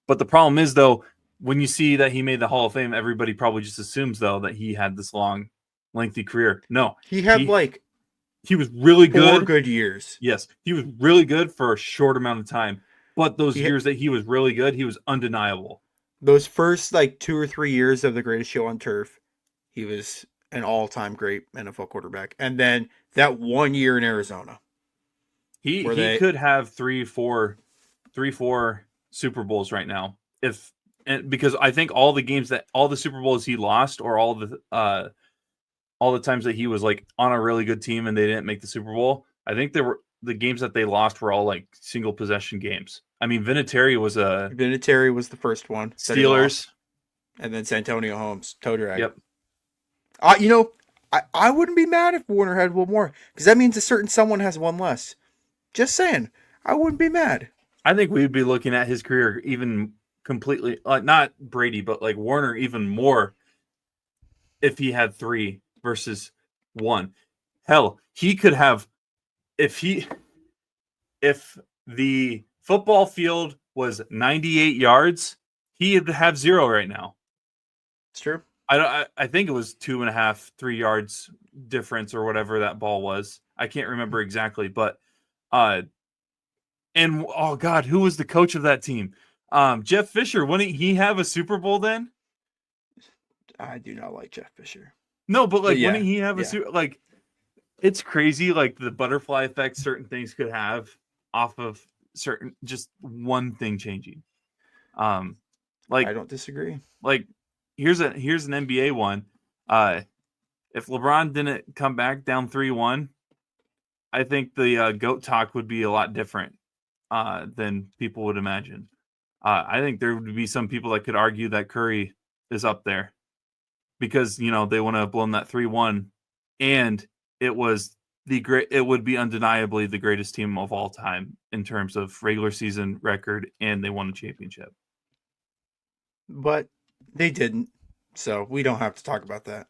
But the problem is, though, when you see that he made the Hall of Fame, everybody probably just assumes, though, that he had this long, lengthy career. No, He had like he was really 4 good. good years. Yes, he was really good for a short amount of time. But those He- years that he was really good, he was undeniable. Those first like 2 or 3 years of the greatest show on turf, he was an all-time great NFL quarterback. And then that 1 year in Arizona. He Were they- could have three, four Super Bowls right now because I think all the Super Bowls he lost, or all the times that he was like on a really good team and they didn't make the Super Bowl, I think the games that they lost were all like single possession games. I mean, Vinatieri was a Vinatieri was the first one. that he lost, Steelers. and then Santonio Holmes, toe drag. Yep. I wouldn't be mad if Warner had one more, because that means a certain someone has one less. Just saying, I wouldn't be mad. I think we'd be looking at his career even completely, not Brady, but like Warner even more if he had 3 versus 1. Hell, he could have if the football field was 98 yards, he'd have 0 right now. It's true. I think it was 2.5, 3 yards difference or whatever that ball was. I can't remember exactly, but and oh god, who was the coach of that team? Jeff Fisher. Wouldn't he have a Super Bowl then? I do not like Jeff Fisher. No, but like, yeah, wouldn't he have a yeah. Super? Like, it's crazy. Like the butterfly effect certain things could have off of certain just one thing changing. Like I don't disagree. Like here's an NBA one. If LeBron didn't come back down 3-1, I think the GOAT talk would be a lot different than people would imagine. I think there would be some people that could argue that Curry is up there because they want to have blown that 3-1, and it was it would be undeniably the greatest team of all time in terms of regular season record, and they won a championship. But they didn't, so we don't have to talk about that.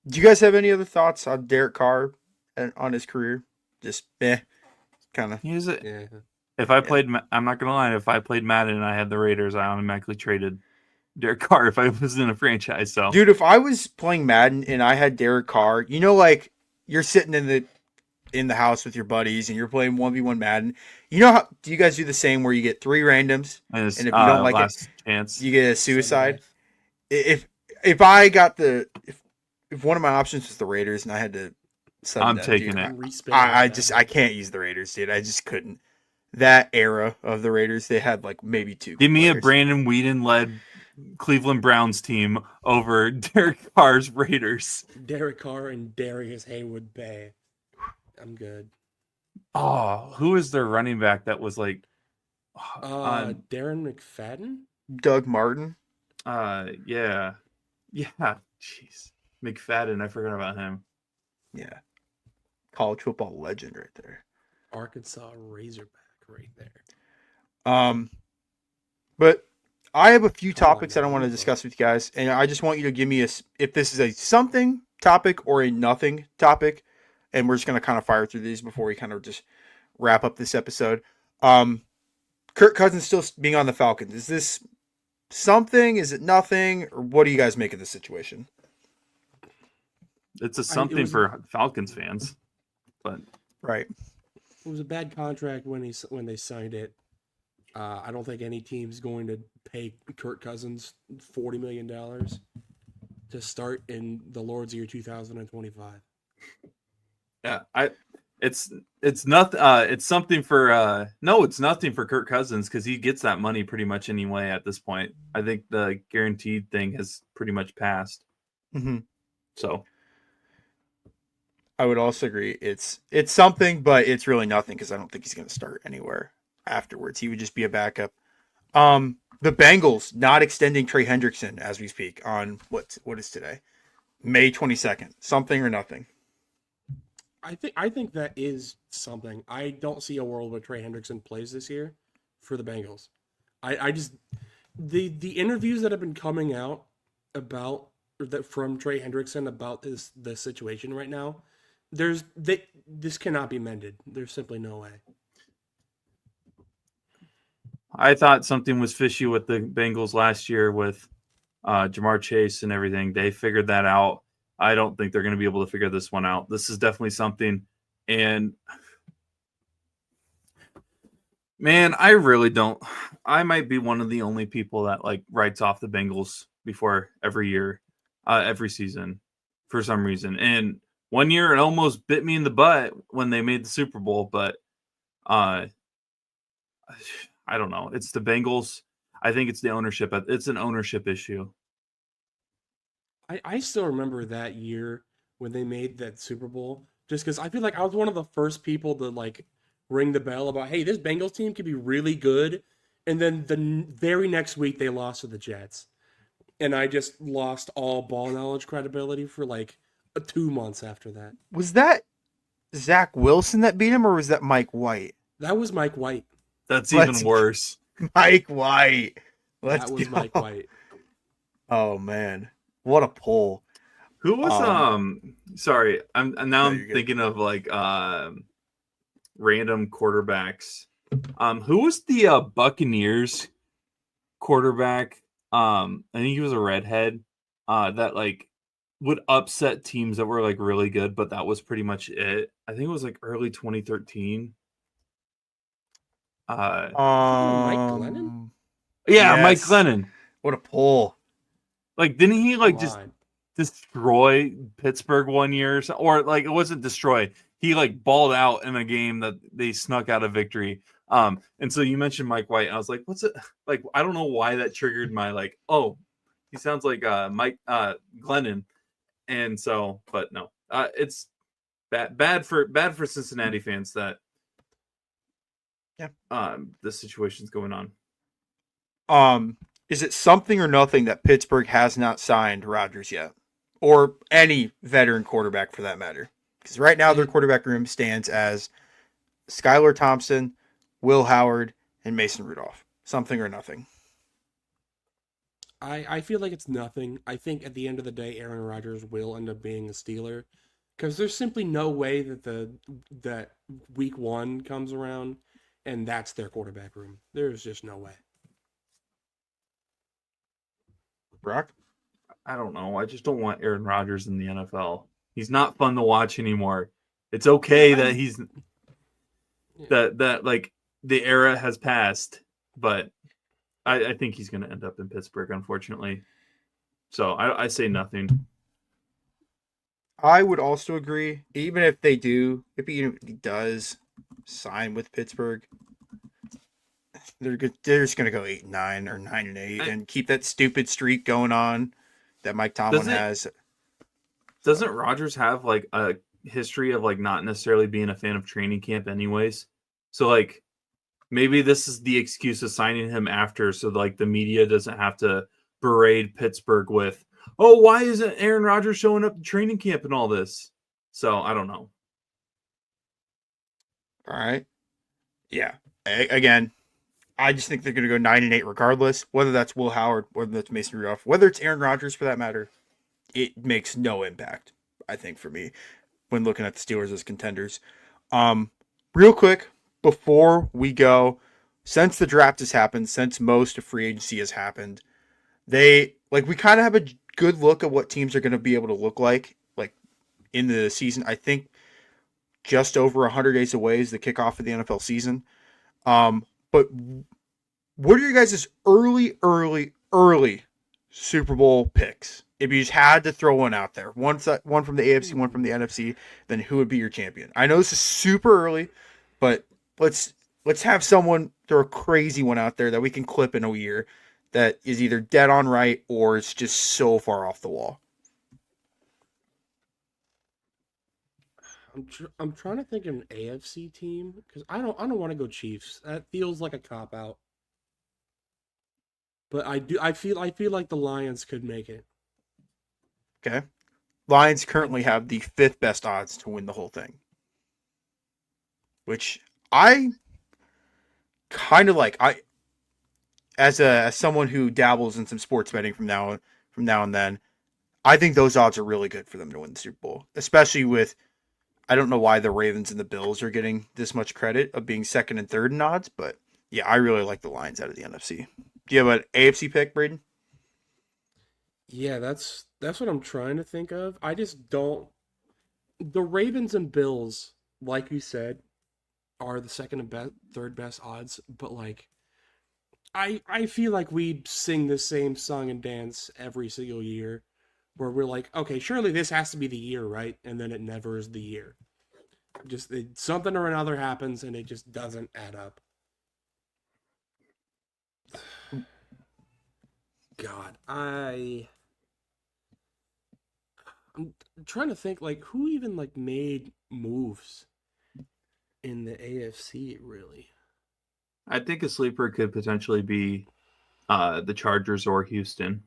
Do you guys have any other thoughts on Derek Carr and on his career? Just kind of. Yeah. If I played, I'm not gonna lie. If I played Madden and I had the Raiders, I automatically traded Derek Carr if I was in a franchise. So, Dude, if I was playing Madden and I had Derek Carr, like you're sitting in the house with your buddies and you're playing 1v1 Madden. How do you guys do the same where you get 3 randoms and if you don't like it, chance. you get a suicide? If I got if one of my options was the Raiders and I had to I'm taking it. I can't use the Raiders, dude. I just couldn't. That era of the Raiders, they had like maybe 2. Give me a Brandon Weeden led Cleveland Browns team over Derek Carr's Raiders. Derek Carr and Darius Haywood Bay. I'm good. Oh, who is their running back that was like Darren McFadden? Doug Martin? Yeah. Jeez. McFadden, I forgot about him. Yeah. College football legend right there. Arkansas Razorback right there. But I have a few topics that I want to discuss with you guys, and I just want you to give me if this is a something topic or a nothing topic, and we're just going to kind of fire through these before we kind of just wrap up this episode. Kirk Cousins still being on the Falcons. Is this something? Is it nothing? Or what do you guys make of this situation? It's something for Falcons fans, but right. It was a bad contract when they signed it. I don't think any team's going to pay Kirk Cousins $40 million to start in the Lord's year 2025. Yeah, it's nothing. It's something for it's nothing for Kirk Cousins because he gets that money pretty much anyway at this point. I think the guaranteed thing has pretty much passed. Mm-hmm. So I would also agree. It's something, but it's really nothing because I don't think he's going to start anywhere afterwards. He would just be a backup. The Bengals not extending Trey Hendrickson as we speak on what is today, May 22nd. Something or nothing. I think that is something. I don't see a world where Trey Hendrickson plays this year for the Bengals. I just the interviews that have been coming out about that from Trey Hendrickson about the situation right now. This cannot be mended. There's simply no way. I thought something was fishy with the Bengals last year with Jamar Chase and everything. They figured that out. I don't think they're going to be able to figure this one out. This is definitely something. And man, I really don't. I might be one of the only people that like writes off the Bengals before every season for some reason. And one year it almost bit me in the butt when they made the Super Bowl, but I don't know. It's the Bengals. I think it's the ownership. It's an ownership issue. I still remember that year when they made that Super Bowl, just because I feel like I was one of the first people to like ring the bell about, hey, this Bengals team could be really good. And then the very next week they lost to the Jets. And I just lost all ball knowledge credibility for like 2 months after that. Was that Zach Wilson that beat him, or was that Mike White? That was Mike White. That's Let's even worse. Mike White. Let's That was go. Mike White. Oh man, what a pull. Who was sorry, No, I'm you're good. thinking of like random quarterbacks. Who was the Buccaneers quarterback? I think he was a redhead that like would upset teams that were like really good, but that was pretty much it. I think it was like early 2013. Mike Glennon? Yeah, Mike Yes. Glennon. What a pull. Like, didn't he like Come just on. destroy Pittsburgh one year, or like it wasn't destroy? He like balled out in a game that they snuck out a victory. And so you mentioned Mike White, and I was like, what's it like? I don't know why that triggered my like, oh, he sounds like Mike Glennon. And so, but no, it's bad for Cincinnati fans that the situation's going on. Is it something or nothing that Pittsburgh has not signed Rodgers yet, or any veteran quarterback for that matter? Because right now their quarterback room stands as Skylar Thompson, Will Howard, and Mason Rudolph. Something or nothing. I feel like it's nothing. I think at the end of the day, Aaron Rodgers will end up being a Steeler because there's simply no way that week one comes around and that's their quarterback room. There's just no way. Brock? I don't know. I just don't want Aaron Rodgers in the NFL. He's not fun to watch anymore. It's okay that he's that like the era has passed, but I think he's going to end up in Pittsburgh, unfortunately. So I say nothing. I would also agree. Even if they do, if he does sign with Pittsburgh, they're good. They're just gonna go 8-9 or 9-8 and keep that stupid streak going on that Mike Tomlin has. Doesn't Rodgers have like a history of like not necessarily being a fan of training camp, anyways? So like maybe this is the excuse of signing him after, so like the media doesn't have to berate Pittsburgh with, oh, why isn't Aaron Rodgers showing up to training camp and all this? So I don't know. All right. Yeah. Again, I just think they're going to go 9-8 regardless. Whether that's Will Howard, whether that's Mason Rudolph, whether it's Aaron Rodgers for that matter, it makes no impact. I think for me when looking at the Steelers as contenders. Real quick before we go, since the draft has happened, since most of free agency has happened, we kind of have a good look at what teams are going to be able to look like in the season. I think just over 100 days away is the kickoff of the NFL season. But what are your guys' early Super Bowl picks? If you just had to throw one out there, one from the AFC, one from the NFC, then who would be your champion? I know this is super early, but let's have someone throw a crazy one out there that we can clip in a year that is either dead on right or it's just so far off the wall. I'm trying to think of an AFC team because I don't want to go Chiefs. That feels like a cop out. But I feel like the Lions could make it. Okay. Lions currently have the 5th best odds to win the whole thing, which I kind of like. As someone who dabbles in some sports betting from now and then, I think those odds are really good for them to win the Super Bowl, especially with. I don't know why the Ravens and the Bills are getting this much credit of being second and third in odds, but yeah, I really like the Lions out of the NFC. Do you have an AFC pick, Braden? Yeah, that's what I'm trying to think of. I just don't. The Ravens and Bills, like you said, are the second and third best odds, but like I feel like we sing the same song and dance every single year where we're like, okay, surely this has to be the year, right? And then it never is the year. Just something or another happens and it just doesn't add up. God, I'm trying to think like who even like made moves in the AFC really. I think a sleeper could potentially be the Chargers or Houston.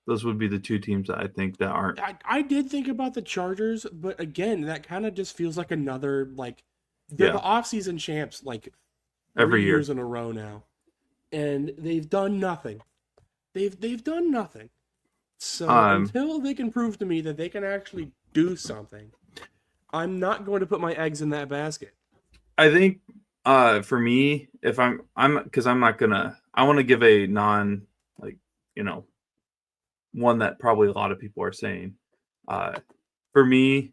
Those would be the two teams that I think that aren't. I did think about the Chargers, but again, that kind of just feels like another like they're the offseason champs like Every 3 year. years in a row now, and they've done nothing. They've done nothing. So until they can prove to me that they can actually do something, I'm not going to put my eggs in that basket. I think for me, if I'm because I'm not gonna, I want to give a non, like, one that probably a lot of people are saying. For me,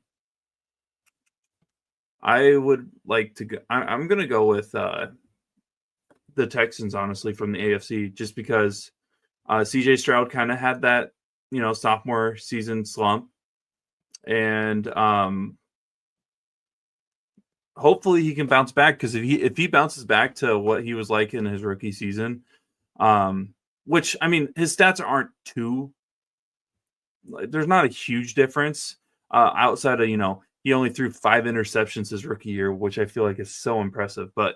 I would like to go. I'm gonna go with the Texans, honestly, from the AFC, just because CJ Stroud kind of had that sophomore season slump, and hopefully he can bounce back, because if he bounces back to what he was like in his rookie season, which, I mean, his stats aren't too, there's not a huge difference outside of, he only threw 5 interceptions his rookie year, which I feel like is so impressive. But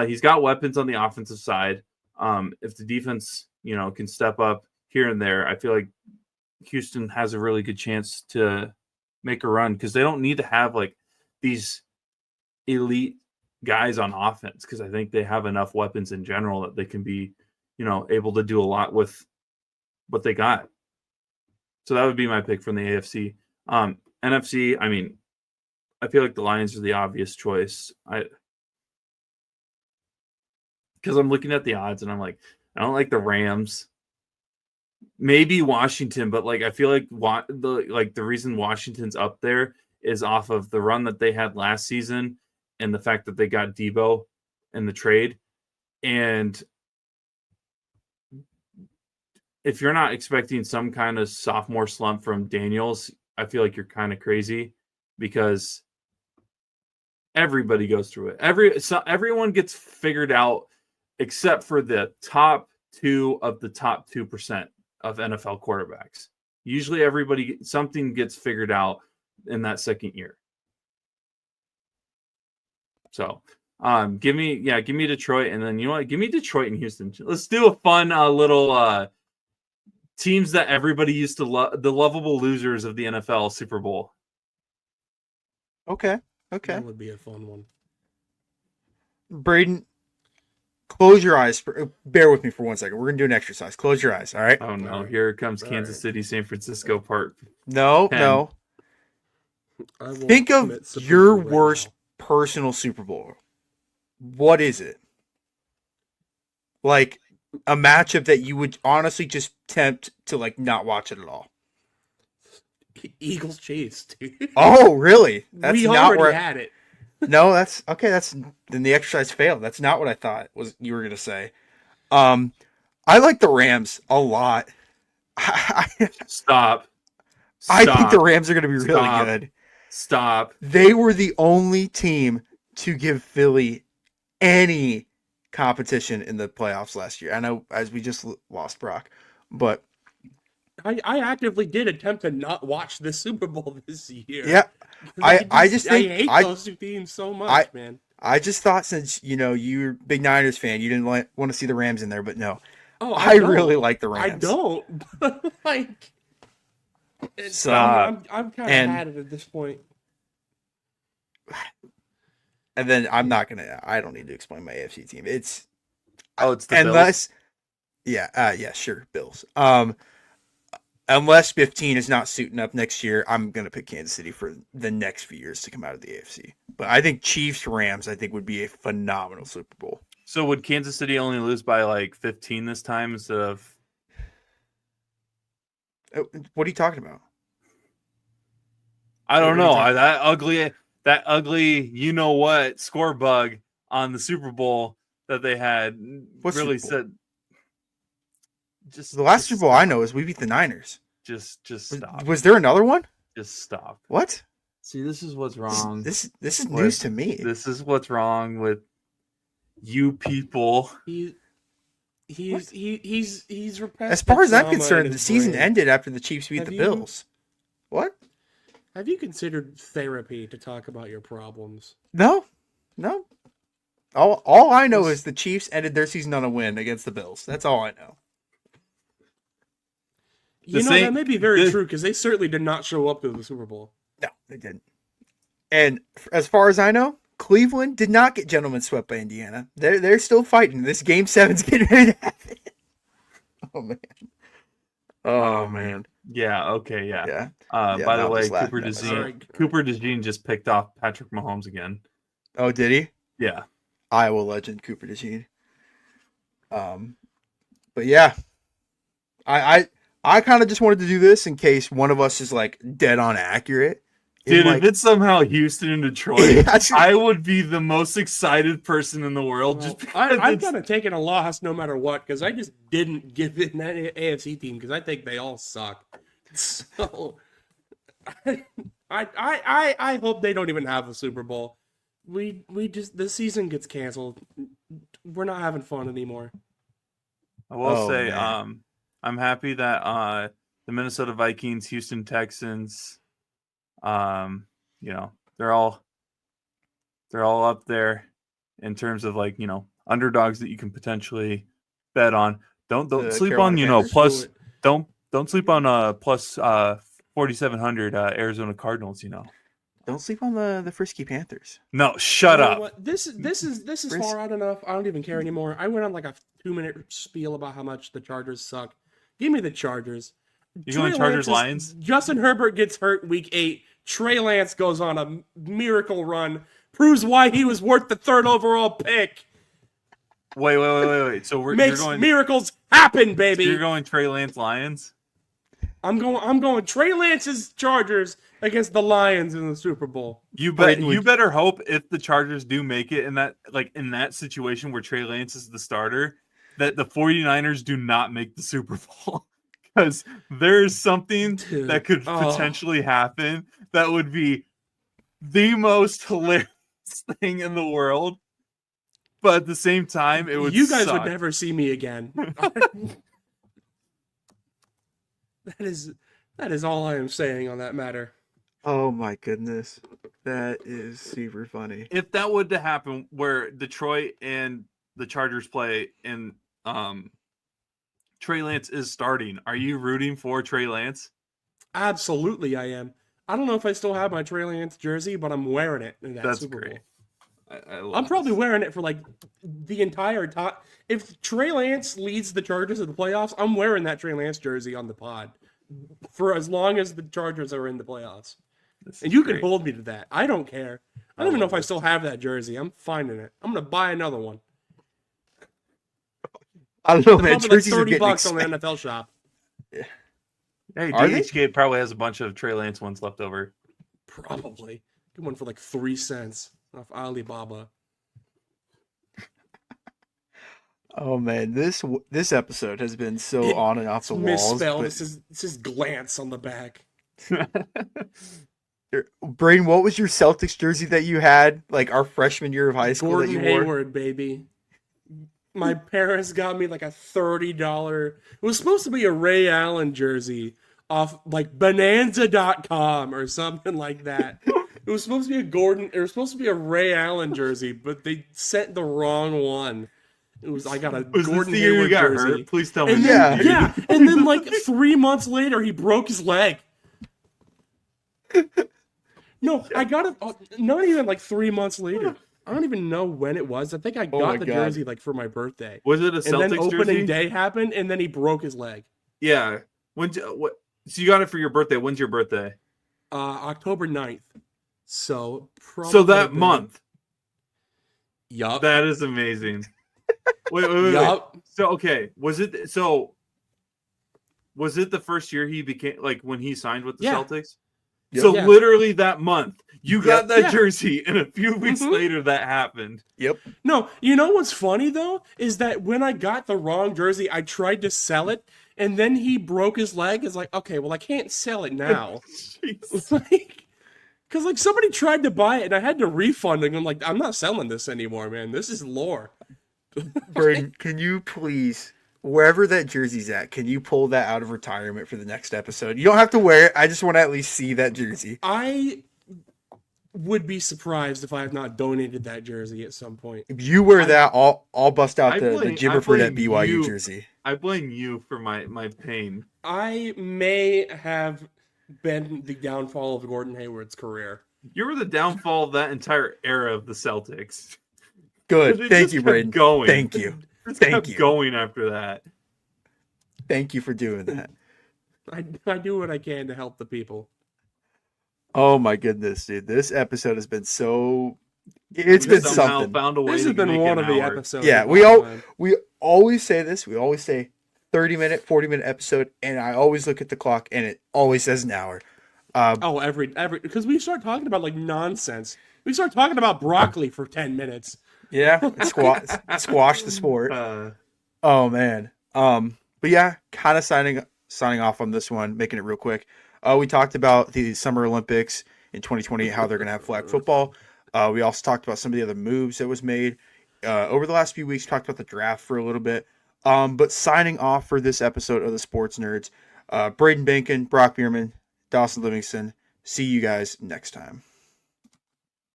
he's got weapons on the offensive side. If the defense, can step up here and there, I feel like Houston has a really good chance to make a run, because they don't need to have like these elite guys on offense, because I think they have enough weapons in general that they can be, able to do a lot with what they got. So that would be my pick from the AFC. NFC, I mean, I feel like the Lions are the obvious choice. Because I'm looking at the odds and I'm like, I don't like the Rams. Maybe Washington, but like I feel like the reason Washington's up there is off of the run that they had last season and the fact that they got Debo in the trade. And if you're not expecting some kind of sophomore slump from Daniels, I feel like you're kind of crazy, because everybody goes through it. Everyone gets figured out except for the top 2 of the top 2% of NFL quarterbacks. Usually something gets figured out in that second year. So give me Detroit, and then give me Detroit and Houston. Let's do a fun little teams that everybody used to love, the lovable losers of the NFL Super Bowl. Okay. That would be a fun one. Braden, close your eyes. Bear with me for 1 second. We're going to do an exercise. Close your eyes, all right? Oh, no. Here comes Kansas City, San Francisco part. No. Think of your worst personal Super Bowl. What is it? Like a matchup that you would honestly just tempt to like not watch it at all. Eagles Chiefs, dude. Oh, really? That's we not already had it. No, that's okay. Then the exercise failed. That's not what I thought was you were gonna say. I like the Rams a lot. Stop. I think the Rams are gonna be really good. Stop. They were the only team to give Philly any competition in the playoffs last year. I know, as we just lost Brock, but I actively did attempt to not watch the Super Bowl this year. Yeah, I just think I hate those two teams so much, man. I just thought, since you're a big Niners fan, you didn't want to see the Rams in there, but no. Oh, I really like the Rams. I don't, but like, Stop. I'm kind of had it at this point. And then I don't need to explain my AFC team. It's the unless Bills? Sure, Bills. Unless 15 is not suiting up next year, I'm going to pick Kansas City for the next few years to come out of the AFC. But I think Chiefs-Rams, would be a phenomenal Super Bowl. So would Kansas City only lose by like 15 this time instead of... What are you talking about? I don't know. That ugly, you-know-what score bug on the Super Bowl that they had really said... The last Super Bowl I know is we beat the Niners. Just stop. Was there another one? Just stop. What? See, this is what's wrong. This is news to me. This is what's wrong with you people. He's as far as I'm concerned, the season ended after the Chiefs beat the Bills. What? Have you considered therapy to talk about your problems? No. All I know is the Chiefs ended their season on a win against the Bills. That's all I know. That may be very true because they certainly did not show up to the Super Bowl. No, they didn't. And as far as I know, Cleveland did not get gentlemen swept by Indiana. They're still fighting. This Game 7's getting ready to happen. Oh man. Oh man. Yeah. Okay. Yeah. Yeah. By the I'll way, just laugh Cooper at DeJean just picked off Patrick Mahomes again. Oh, did he? Yeah. Iowa legend Cooper DeJean. But yeah, I kind of just wanted to do this in case one of us is like dead on accurate. Dude, Like, if it's somehow Houston and Detroit, I would be the most excited person in the world. Well, Just because I'm kind of taking a loss no matter what because I just didn't give it an AFC team because I think they all suck. So I hope they don't even have a Super Bowl. We just the season gets canceled. We're not having fun anymore. I will say, man. I'm happy that the Minnesota Vikings, Houston Texans, they're all up there in terms of like, underdogs that you can potentially bet on. Don't sleep on, Panthers. don't sleep on plus 4,700 Arizona Cardinals, Don't sleep on the frisky Panthers. No, shut You know up. what? This is far out enough. I don't even care anymore. I went on like a 2-minute spiel about how much the Chargers suck. Give me the Chargers. You going Chargers Lions? Justin Herbert gets hurt week 8. Trey Lance goes on a miracle run. Proves why he was worth the 3rd overall pick. Wait. So you're Makes going miracles happen, baby. So you're going Trey Lance Lions? I'm going Trey Lance's Chargers against the Lions in the Super Bowl. You better hope if the Chargers do make it in that situation where Trey Lance is the starter, that the 49ers do not make the Super Bowl. Because there's something that could potentially happen that would be the most hilarious thing in the world. But at the same time, it would You guys suck. would never see me again. That is all I am saying on that matter. Oh my goodness. That is super funny. If that would to happen where Detroit and the Chargers play and Trey Lance is starting, are you rooting for Trey Lance? Absolutely, I am. I don't know if I still have my Trey Lance jersey, but I'm wearing it in that That's Super great. Bowl. I'm probably wearing it for like the entire time. If Trey Lance leads the Chargers to the playoffs, I'm wearing that Trey Lance jersey on the pod for as long as the Chargers are in the playoffs. And you can hold me to that. I don't care. I don't even know if I still have that jersey. I'm finding it. I'm gonna buy another one. I don't know, man. Probably like Jerseys are $30 getting on expensive. the NFL shop. Hey, Are they? DHgate probably has a bunch of Trey Lance ones left over. Probably. Get one for like 3 cents off Alibaba. Oh man, this episode has been so on and off the walls. Misspelled. but- It says glance on the back. Braden, what was your Celtics jersey that you had, like our freshman year of high school Gordon that you wore? Hayward, baby. My parents got me like a $30. It was supposed to be a Ray Allen jersey off like bonanza.com or something like that. It was supposed to be a Ray Allen jersey, but they sent the wrong one. I got a Was Gordon this the year you Hayward got jersey. hurt? Please tell me. And Yeah. then, yeah. And then like 3 months later, he broke his leg. No, I got it. Not even like 3 months later. I don't even know when it was. I think I my got the God. jersey like for my birthday. Was it a And then Celtics opening jersey? day happened, and then he broke his leg. Yeah. What? So you got it for your birthday. When's your birthday? October 9th. So probably So that month. Yup. That is amazing. Wait. Yup. So okay, was it the first year he became like when he signed with the Yeah. Celtics? Yep. So Yeah. literally that month, you got that Yeah. jersey, and a few weeks Mhm. later that happened. Yep. No, you know what's funny though is that when I got the wrong jersey, I tried to sell it, and then he broke his leg. It's like, okay, well I can't sell it now. Jeez. Because like somebody tried to buy it, and I had to refund it. I'm like, I'm not selling this anymore, man. This is lore. Braden, can you please, wherever that jersey's at, can you pull that out of retirement for the next episode? You don't have to wear it. I just want to at least see that jersey. I would be surprised if I have not donated that jersey at some point. If you wear that, I'll bust out I the blame- Jimmer I for that blame BYU you. jersey. I blame you for my pain. I may have been the downfall of Gordon Hayward's career. You were the downfall of that entire era of the Celtics. Good. It Thank just you, kept Braden. going. Thank you. Just Thank kept you. going after that. Thank you for doing that. I do what I can to help the people. Oh my goodness, dude. This episode has been so it's been Somehow something. found a way This to has been make one an of the hour. episodes. Yeah, of we all all time. we always say this. We always say 30-minute, 40-minute episode, and I always look at the clock and it always says an hour. Oh, every because we start talking about like nonsense. We start talking about broccoli for 10 minutes. Yeah, squash the sport. Oh man. But yeah, kind of signing off on this one, making it real quick. We talked about the Summer Olympics in 2020, how they're gonna have flag football. We also talked about some of the other moves that was made over the last few weeks. Talked about the draft for a little bit. But signing off for this episode of the Sports Nerds, Braden Bankin, Brock Bierman, Dawson Livingston. See you guys next time.